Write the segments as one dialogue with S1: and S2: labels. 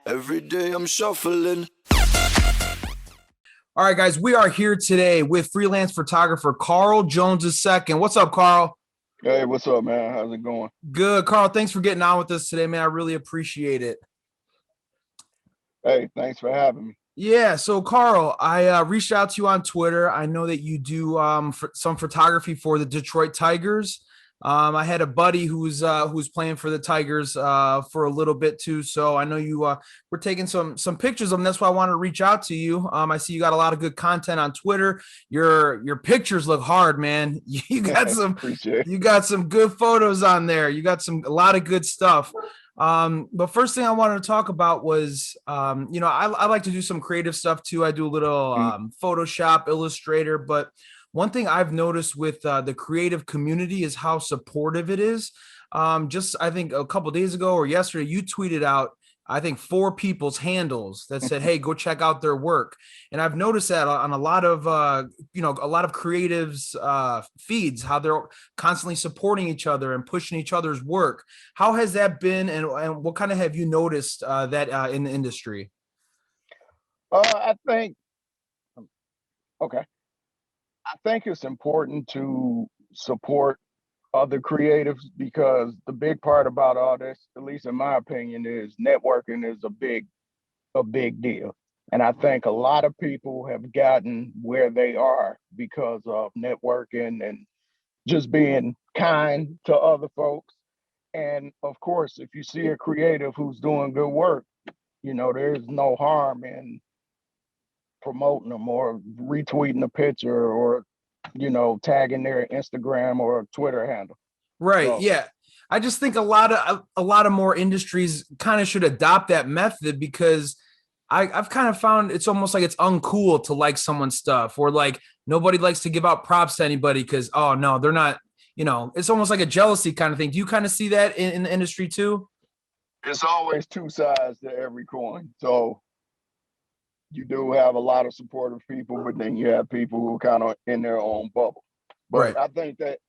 S1: Every day I'm shuffling.
S2: All right, guys, we are here today with freelance photographer Carl Jones II. What's up, Carl?
S3: Hey, what's up, man? How's it going?
S2: Good, Carl. Thanks for getting on with us today, man. I really appreciate it.
S3: Hey, thanks for having me.
S2: Yeah, so Carl, I reached out to you on Twitter. I know that you do some photography for the Detroit Tigers. I had a buddy who's playing for the Tigers for a little bit too. So I know you were taking some pictures of them. That's why I wanted to reach out to you. I see you got a lot of good content on Twitter. Your pictures look hard, man. You got some good photos on there. You got a lot of good stuff. But first thing I wanted to talk about was, I like to do some creative stuff too. I do a little Photoshop, Illustrator, but one thing I've noticed with the creative community is how supportive it is. I think a couple of days ago or yesterday, you tweeted out, I think 4 people's handles that said, "Hey, go check out their work." And I've noticed that on a lot of creatives feeds, how they're constantly supporting each other and pushing each other's work. How has that been, and what kind of have you noticed that in the industry?
S3: I think it's important to support other creatives because the big part about all this, at least in my opinion, is networking is a big deal. And I think a lot of people have gotten where they are because of networking and just being kind to other folks. And of course, if you see a creative who's doing good work, there's no harm in promoting them or retweeting a picture or tagging their Instagram or Twitter handle.
S2: Right.
S3: So,
S2: yeah. I just think a lot of more industries kind of should adopt that method, because I've kind of found it's almost like it's uncool to like someone's stuff, or like nobody likes to give out props to anybody because, oh no, they're not, it's almost like a jealousy kind of thing. Do you kind of see that in the industry too?
S3: it's always 2 sides to every coin. So you do have a lot of supportive people, but then you have people who are kind of in their own bubble. But
S2: Right.
S3: I think that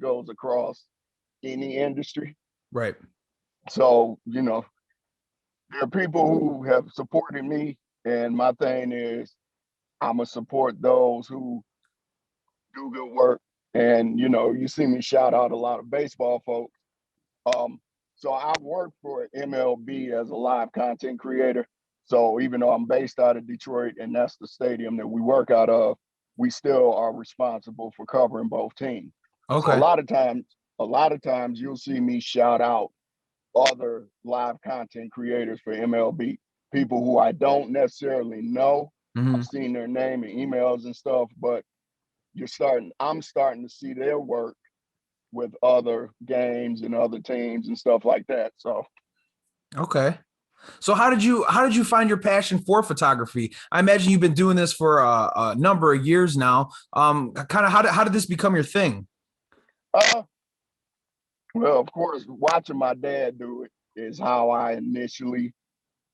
S3: goes across any industry.
S2: Right.
S3: So, there are people who have supported me, and my thing is I'm gonna support those who do good work. And you see me shout out a lot of baseball folks. So I work for MLB as a live content creator. So even though I'm based out of Detroit and that's the stadium that we work out of, we still are responsible for covering both teams.
S2: Okay.
S3: So a lot of times you'll see me shout out other live content creators for MLB, people who I don't necessarily know.
S2: Mm-hmm.
S3: I've seen their name in emails and stuff, but I'm starting to see their work with other games and other teams and stuff like that. So
S2: Okay. So how did you find your passion for photography? I imagine you've been doing this for a number of years now. Kind of how did this become your thing?
S3: Well, of course, watching my dad do it is how I initially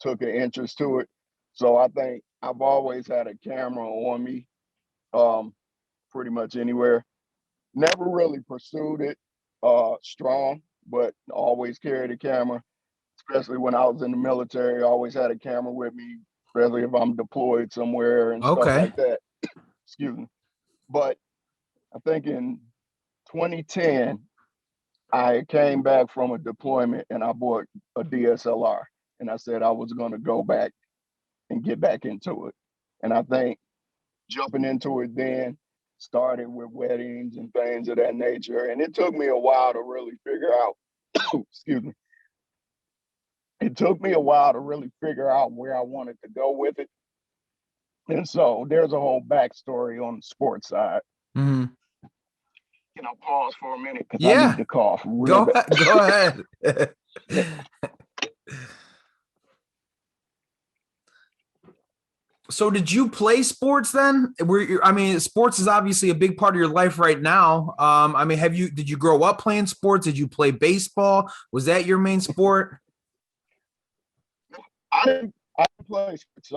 S3: took an interest to it. So I think I've always had a camera on me, pretty much anywhere. Never really pursued it strong, but always carried a camera, especially when I was in the military. I always had a camera with me, especially if I'm deployed somewhere and stuff
S2: Okay.
S3: like that. Excuse me. But I think in 2010, I came back from a deployment and I bought a DSLR. And I said I was going to go back and get back into it. And I think jumping into it then started with weddings and things of that nature. And it took me a while to really figure out, excuse me, it took me a while to really figure out where I wanted to go with it. And so there's a whole backstory on the sports side.
S2: Mm-hmm.
S3: Can I pause for a minute? Because
S2: Yeah.
S3: I need to cough real bad.
S2: Go ahead. So did you play sports then? Sports is obviously a big part of your life right now. Did you grow up playing sports? Did you play baseball? Was that your main sport?
S3: I didn't play sports.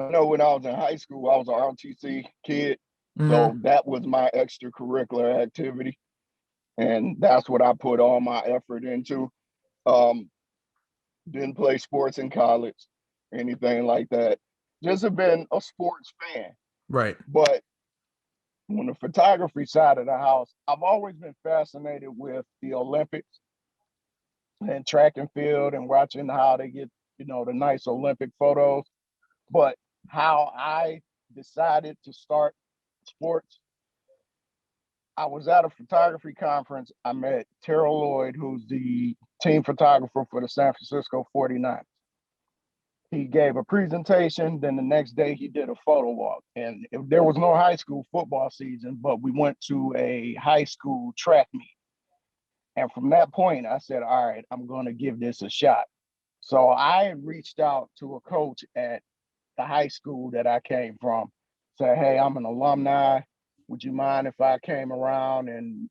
S3: I know when I was in high school, I was an ROTC kid.
S2: Mm-hmm.
S3: So that was my extracurricular activity. And that's what I put all my effort into. Um, didn't play sports in college, anything like that. Just have been a sports fan.
S2: Right.
S3: But on the photography side of the house, I've always been fascinated with the Olympics and track and field and watching how they get, the nice Olympic photos. But how I decided to start sports, I was at a photography conference. I met Terrell Lloyd, who's the team photographer for the San Francisco 49ers. He gave a presentation. Then the next day he did a photo walk. And there was no high school football season, but we went to a high school track meet. And from that point, I said, all right, I'm going to give this a shot. So I reached out to a coach at the high school that I came from, said, hey, I'm an alumni. Would you mind if I came around and,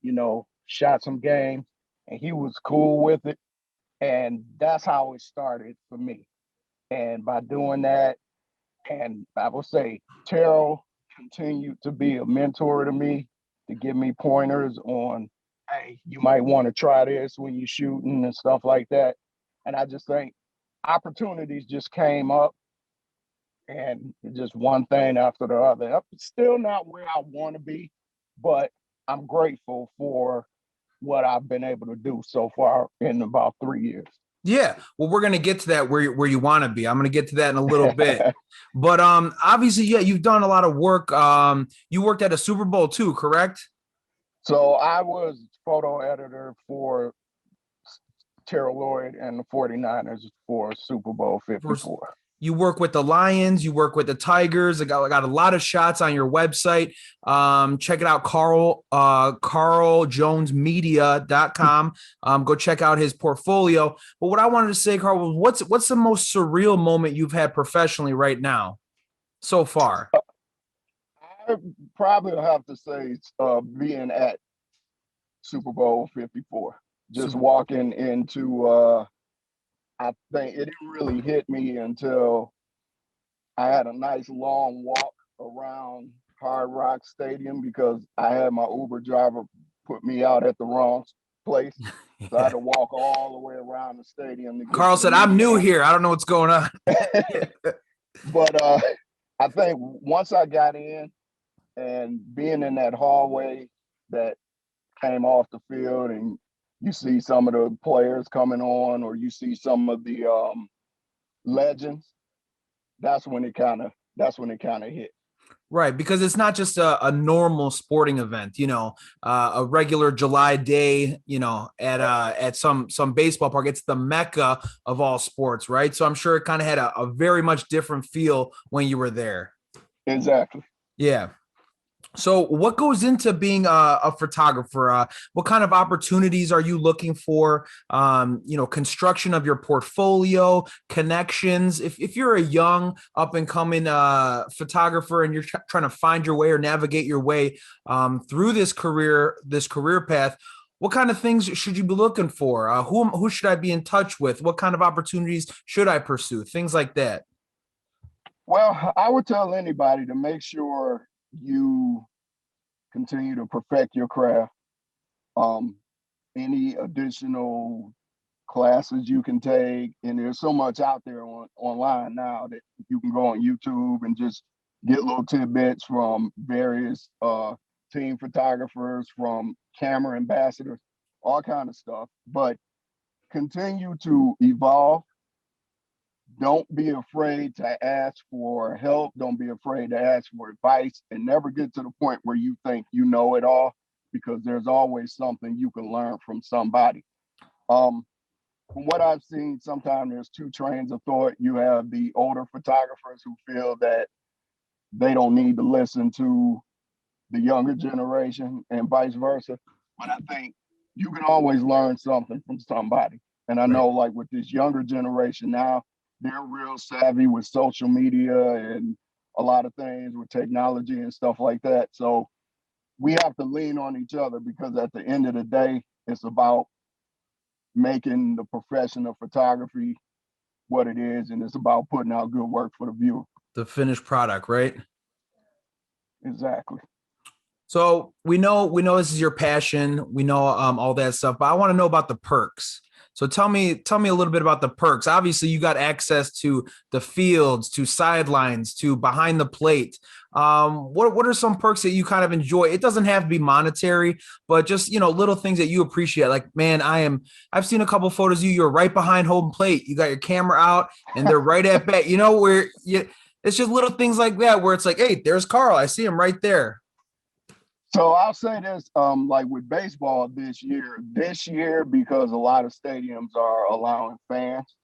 S3: shot some games? And he was cool with it. And that's how it started for me. And by doing that, and I will say, Terrell continued to be a mentor to me, to give me pointers on, hey, you might want to try this when you're shooting and stuff like that. And I just think opportunities just came up, and just one thing after the other. I'm still not where I want to be, but I'm grateful for what I've been able to do so far in about 3 years.
S2: Yeah, well, we're gonna get to that where you want to be. I'm gonna get to that in a little bit, but obviously, yeah, you've done a lot of work. You worked at a Super Bowl too, correct?
S3: So I was photo editor for Terrell Lloyd and the 49ers for Super Bowl 54.
S2: You work with the Lions, you work with the Tigers. I got a lot of shots on your website. Check it out, carljonesmedia.com. Go check out his portfolio. But what I wanted to say, Carl, was what's the most surreal moment you've had professionally right now so far?
S3: I probably have to say being at Super Bowl 54. Just walking into I think it didn't really hit me until I had a nice long walk around Hard Rock Stadium, because I had my Uber driver put me out at the wrong place. So I had to walk all the way around the stadium to get
S2: Carl said, I'm new here. I don't know what's going on.
S3: But I think once I got in and being in that hallway that came off the field, and you see some of the players coming on, or you see some of the legends, that's when it kind of hit.
S2: Right, because it's not just a normal sporting event, a regular July day, at some baseball park. It's the mecca of all sports, right? So I'm sure it kind of had a very much different feel when you were there.
S3: Exactly.
S2: Yeah. So what goes into being a photographer? What kind of opportunities are you looking for? Construction of your portfolio, connections. If you're a young up and coming photographer and you're trying to find your way or navigate your way through this career path, what kind of things should you be looking for? Who should I be in touch with? What kind of opportunities should I pursue? Things like that.
S3: Well, I would tell anybody to make sure you continue to perfect your craft. Any additional classes you can take, and there's so much out there online now that you can go on YouTube and just get little tidbits from various team photographers, from camera ambassadors, all kind of stuff. But continue to evolve. Don't be afraid to ask for help. Don't be afraid to ask for advice, and never get to the point where you think you know it all, because there's always something you can learn from somebody. From what I've seen, sometimes there's two trains of thought. You have the older photographers who feel that they don't need to listen to the younger generation, and vice versa. But I think you can always learn something from somebody. And I know, like with this younger generation now, they're real savvy with social media and a lot of things with technology and stuff like that. So we have to lean on each other, because at the end of the day, it's about making the profession of photography what it is, and it's about putting out good work for the viewer.
S2: The finished product, right?
S3: Exactly.
S2: So we know this is your passion. We know all that stuff, but I want to know about the perks. So tell me a little bit about the perks. Obviously, you got access to the fields, to sidelines, to behind the plate. What are some perks that you kind of enjoy? It doesn't have to be monetary, but just, little things that you appreciate. Like, man, I've seen a couple photos of you. You're right behind home plate. You got your camera out and they're right at bat. It's just little things like that where it's like, hey, there's Carl. I see him right there.
S3: So I'll say this, like with baseball this year, because a lot of stadiums are allowing fans,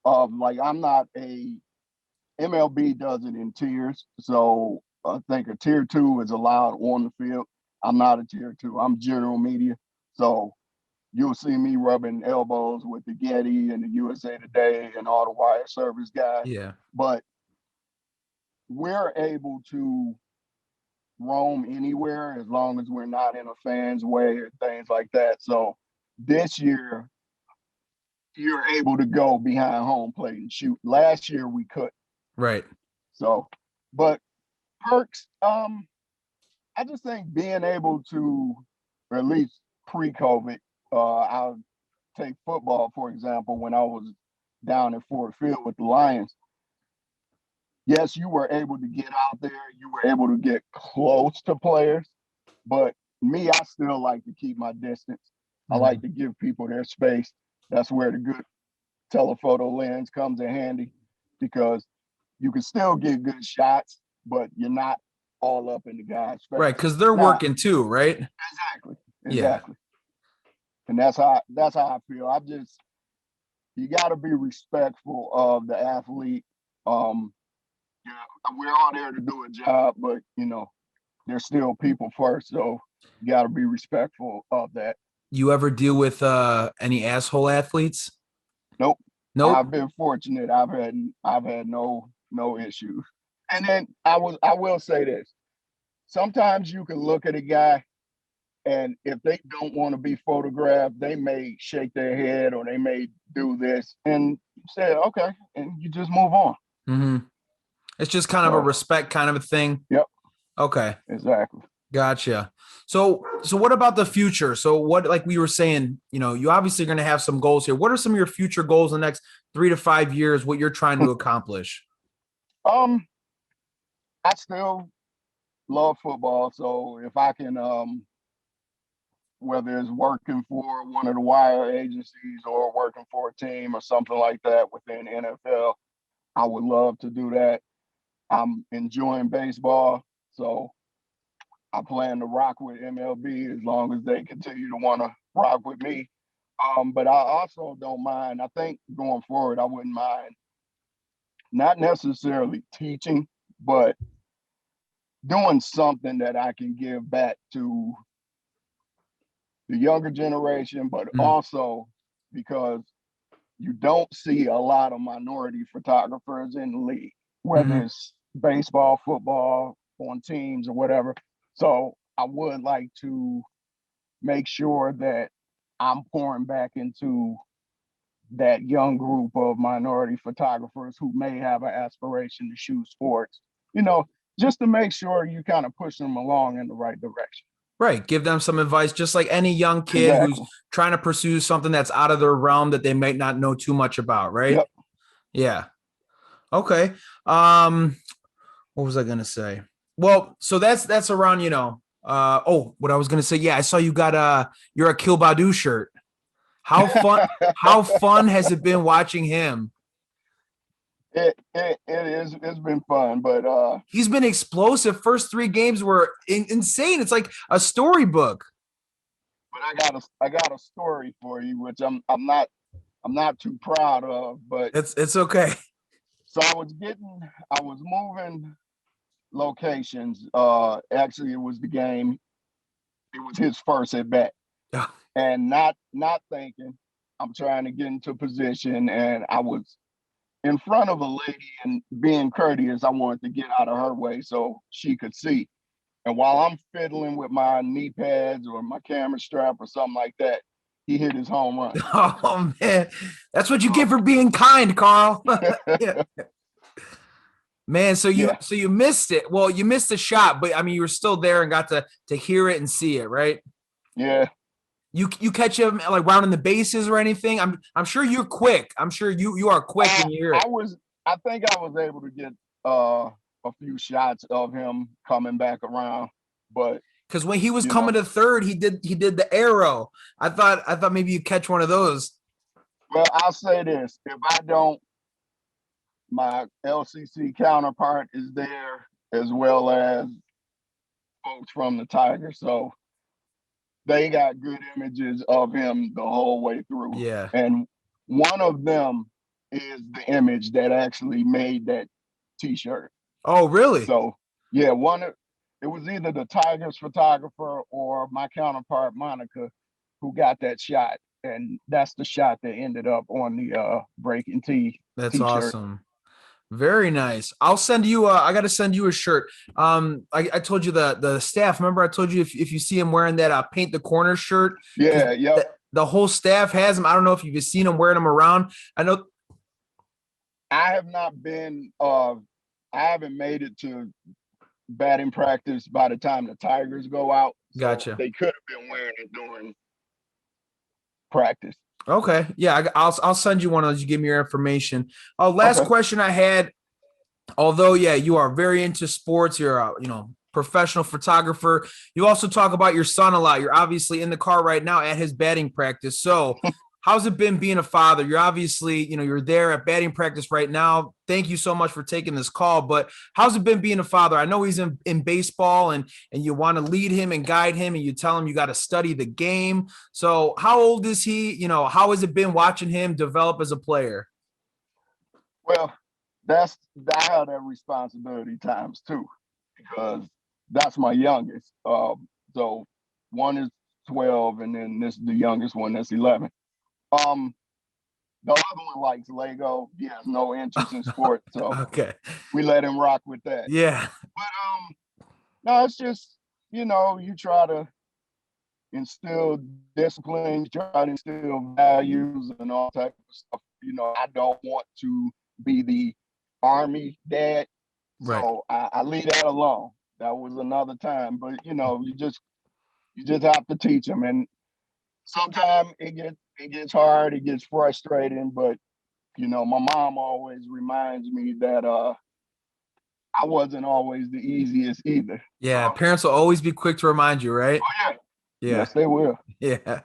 S3: like I'm not MLB does it in tiers. So I think a tier 2 is allowed on the field. I'm not a tier 2. I'm general media. So you'll see me rubbing elbows with the Getty and the USA Today and all the wire service guys.
S2: Yeah.
S3: But we're able to roam anywhere as long as we're not in a fan's way or things like that. So this year, you're able to go behind home plate and shoot. Last year, we couldn't.
S2: Right.
S3: So, but perks, I just think being able to, or at least pre-COVID, I'll take football, for example, when I was down at Ford Field with the Lions. Yes, you were able to get out there. You were able to get close to players. But me, I still like to keep my distance. I like to give people their space. That's where the good telephoto lens comes in handy, because you can still get good shots, but you're not all up in the guy's face.
S2: Right, because they're working too, right?
S3: Exactly.
S2: Yeah.
S3: And that's how I feel. You got to be respectful of the athlete. We're all there to do a job, but they're still people first, so you got to be respectful of that.
S2: You ever deal with any asshole athletes?
S3: Nope.
S2: Nope.
S3: I've been fortunate. I've had no issues. And then I will say this. Sometimes you can look at a guy, and if they don't want to be photographed, they may shake their head or they may do this, and you say, okay, and you just move on.
S2: Mm-hmm. It's just kind of a respect kind of a thing.
S3: Yep.
S2: Okay.
S3: Exactly.
S2: Gotcha. So what about the future? So what, like we were saying, you obviously are going to have some goals here. What are some of your future goals in the next 3 to 5 years, what you're trying to accomplish?
S3: I still love football. So if I can, whether it's working for one of the wire agencies or working for a team or something like that within NFL, I would love to do that. I'm enjoying baseball, so I plan to rock with MLB as long as they continue to want to rock with me. But I also don't mind. I think going forward, I wouldn't mind not necessarily teaching, but doing something that I can give back to the younger generation, but also because you don't see a lot of minority photographers in the league, whether it's baseball, football, on teams or whatever. So I would like to make sure that I'm pouring back into that young group of minority photographers who may have an aspiration to shoot sports, just to make sure you kind of push them along in the right direction.
S2: Right. Give them some advice, just like any young kid who's trying to pursue something that's out of their realm that they might not know too much about. Right.
S3: Yep.
S2: Yeah. Okay. What was I going to say? Well, so that's around, what I was going to say. Yeah. I saw you got your Akil Badu shirt. How fun has it been watching him?
S3: It's been fun, but
S2: he's been explosive. First 3 games were insane. It's like a storybook.
S3: But I got a story for you, which I'm not too proud of, but
S2: it's okay.
S3: So I was moving locations. Actually, it was the game. It was his first at bat, and not thinking. I'm trying to get into position, and I was in front of a lady, and being courteous, I wanted to get out of her way so she could see. And while I'm fiddling with my knee pads or my camera strap or something like that, he hit his home run.
S2: Oh man, that's what you get for being kind, Carl. Yeah. Man, so you missed it. Well, you missed the shot, but I mean, you were still there and got to hear it and see it, right?
S3: Yeah.
S2: You catch him like rounding the bases or anything? I'm sure you're quick. I'm sure you are quick when you hear it.
S3: I think I was able to get a few shots of him coming back around, but
S2: because when he was coming to third, he did the arrow. I thought maybe you catch one of those.
S3: Well, I'll say this: if I don't, my LCC counterpart is there, as well as folks from the Tigers, so they got good images of him the whole way through.
S2: Yeah,
S3: and one of them is the image that actually made that T-shirt.
S2: Oh, really?
S3: So yeah, it was either the Tigers photographer or my counterpart Monica who got that shot, and that's the shot that ended up on the Breaking T
S2: That's
S3: T-shirt.
S2: awesome. Very nice. I'll send you. I got to send you a shirt. I told you the staff. Remember, I told you if you see him wearing that paint the corner shirt.
S3: Yeah, yep.
S2: The whole staff has them. I don't know if you've seen them wearing them around. I know.
S3: I have not been. I haven't made it to batting practice by the time the Tigers go out. So
S2: Gotcha.
S3: They could have been wearing it during practice.
S2: Okay. Yeah, I'll send you one of those. You give me your information. Last question I had. Although, yeah, you are very into sports. You're a professional photographer. You also talk about your son a lot. You're obviously in the car right now at his batting practice. So how's it been being a father? You're obviously, you're there at batting practice right now. Thank you so much for taking this call. But how's it been being a father? I know he's in baseball and you want to lead him and guide him, and you tell him you got to study the game. So how old is he? How has it been watching him develop as a player?
S3: Well, I have that responsibility times two, because that's my youngest. So one is 12, and then this is the youngest one that's 11. The other one likes Lego. He has no interest in sports, so
S2: okay,
S3: we let him rock with that.
S2: Yeah.
S3: But no, it's just you try to instill discipline, you try to instill values and all type of stuff. I don't want to be the Army dad, so right. I leave that alone. That was another time, but you just have to teach them, and sometimes it gets hard, it gets frustrating, but my mom always reminds me that I wasn't always the easiest either.
S2: Yeah, parents will always be quick to remind you, right?
S3: Oh, yeah.
S2: Yeah.
S3: Yes, they will.
S2: Yeah.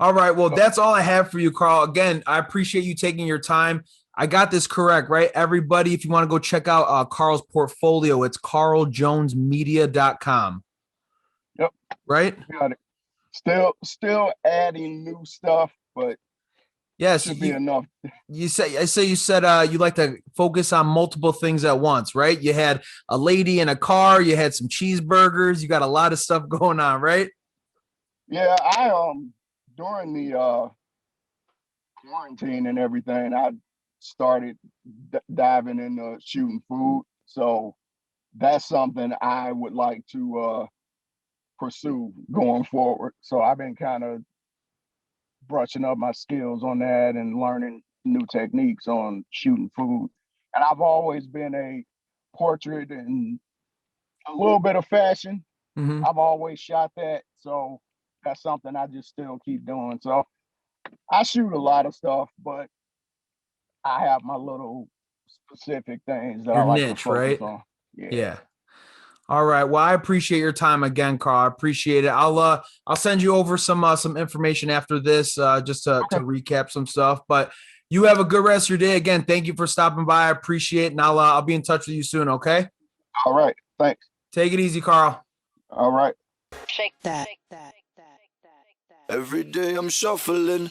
S2: All right. Well, that's all I have for you, Carl. Again, I appreciate you taking your time. I got this correct, right? Everybody, if you want to go check out Carl's portfolio, it's carljonesmedia.com.
S3: Yep.
S2: Right?
S3: Got it. Still adding new stuff, but
S2: yes,
S3: should be enough.
S2: You said you like to focus on multiple things at once, right? You had a lady in a car, you had some cheeseburgers, you got a lot of stuff going on, right?
S3: Yeah, I during the quarantine and everything, I started diving into shooting food. So that's something I would like to pursue going forward. So I've been kind of brushing up my skills on that and learning new techniques on shooting food. And I've always been a portrait and a little bit of fashion.
S2: Mm-hmm.
S3: I've always shot that. So that's something I just still keep doing. So I shoot a lot of stuff, but I have my little specific things that
S2: Your
S3: I like
S2: niche,
S3: to focus
S2: right?
S3: on.
S2: Yeah. All right. Well, I appreciate your time again, Carl. I appreciate it. I'll send you over some information after this, just to recap some stuff. But you have a good rest of your day. Again, thank you for stopping by. I appreciate it, and I'll be in touch with you soon. Okay.
S3: All right. Thanks.
S2: Take it easy, Carl.
S3: All right.
S1: Every day I'm shuffling.